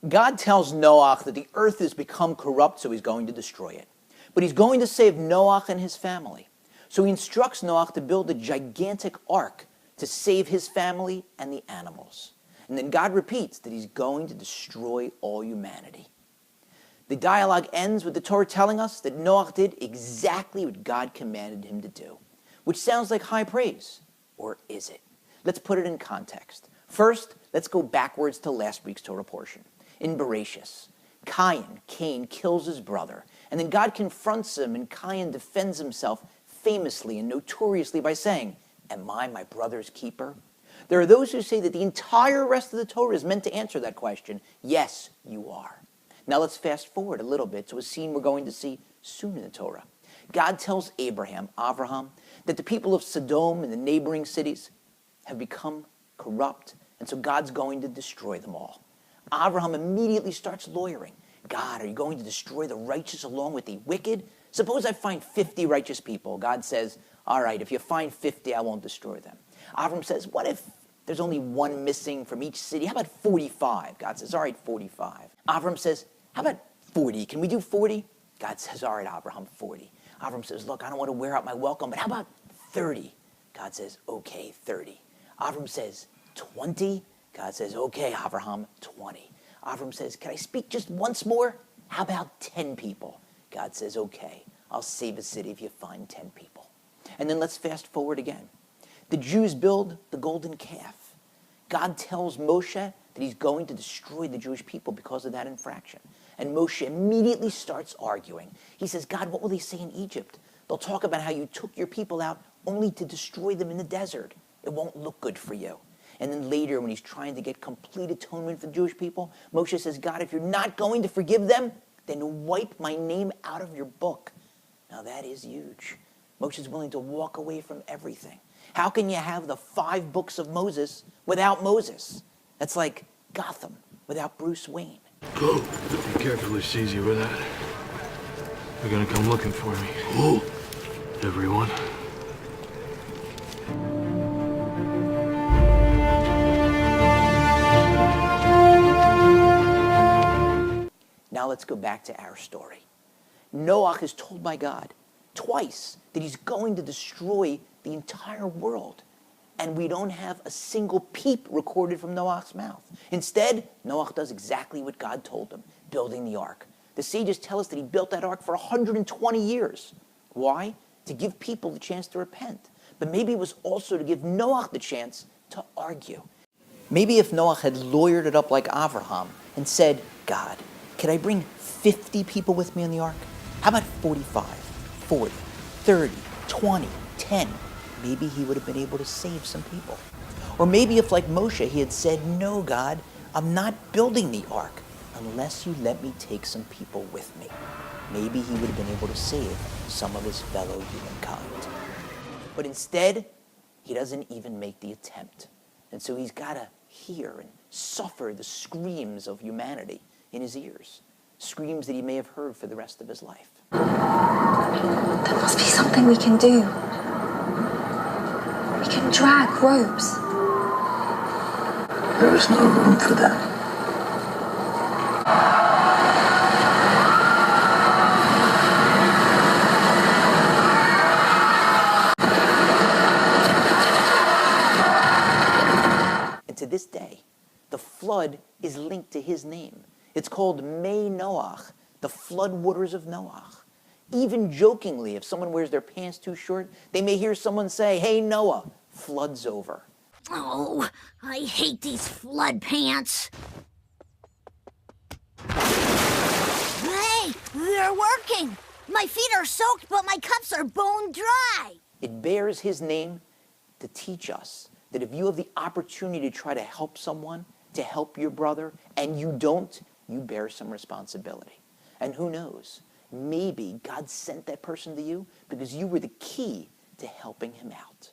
God tells Noach that the earth has become corrupt, so he's going to destroy it. But he's going to save Noach and his family. So he instructs Noach to build a gigantic ark to save his family and the animals. And then God repeats that he's going to destroy all humanity. The dialogue ends with the Torah telling us that Noach did exactly what God commanded him to do, which sounds like high praise. Or is it? Let's put it in context. First, let's go backwards to last week's Torah portion. In Bereshis, Cain kills his brother, and then God confronts him, and Cain defends himself famously and notoriously by saying, "Am I my brother's keeper?" There are those who say that the entire rest of the Torah is meant to answer that question. Yes, you are. Now let's fast forward a little bit to a scene we're going to see soon in the Torah. God tells Avraham, that the people of Sodom and the neighboring cities have become corrupt, and so God's going to destroy them all. Avraham immediately starts lawyering. God, are you going to destroy the righteous along with the wicked? Suppose I find 50 righteous people. God says, all right, if you find 50, I won't destroy them. Avraham says, what if there's only one missing from each city? How about 45? God says, all right, 45. Avraham says, how about 40? Can we do 40? God says, all right, Abraham, 40. Avraham says, look, I don't want to wear out my welcome, but how about 30? God says, okay, 30. Avraham says, 20? God says, okay, Avraham, 20. Avraham says, can I speak just once more? How about 10 people? God says, okay, I'll save a city if you find 10 people. And then let's fast forward again. The Jews build the golden calf. God tells Moshe that he's going to destroy the Jewish people because of that infraction. And Moshe immediately starts arguing. He says, God, what will they say in Egypt? They'll talk about how you took your people out only to destroy them in the desert. It won't look good for you. And then later, when he's trying to get complete atonement for the Jewish people, Moshe says, God, if you're not going to forgive them, then wipe my name out of your book. Now that is huge. Moshe's willing to walk away from everything. How can you have the 5 books of Moses without Moses? That's like Gotham without Bruce Wayne. Oh, be careful who sees you with that. They're gonna come looking for me. Oh, everyone. Now let's go back to our story. Noach is told by God twice that he's going to destroy the entire world. And we don't have a single peep recorded from Noach's mouth. Instead, Noach does exactly what God told him, building the ark. The sages tell us that he built that ark for 120 years. Why? To give people the chance to repent. But maybe it was also to give Noach the chance to argue. Maybe if Noach had lawyered it up like Avraham and said, God, can I bring 50 people with me on the ark? How about 45, 40, 30, 20, 10? Maybe he would have been able to save some people. Or maybe if, like Moshe, he had said, no, God, I'm not building the ark unless you let me take some people with me. Maybe he would have been able to save some of his fellow humankind. But instead, he doesn't even make the attempt. And so he's got to hear and suffer the screams of humanity in his ears. Screams that he may have heard for the rest of his life. There must be something we can do. We can drag ropes. There is no room for them. And to this day, the flood is linked to his name. It's called Mei Noach, the flood waters of Noach. Even jokingly, if someone wears their pants too short, they may hear someone say, hey, Noah, flood's over. Oh, I hate these flood pants. Hey, they're working. My feet are soaked, but my cups are bone dry. It bears his name to teach us that if you have the opportunity to try to help someone, to help your brother, and you don't, you bear some responsibility. And who knows, maybe God sent that person to you because you were the key to helping him out.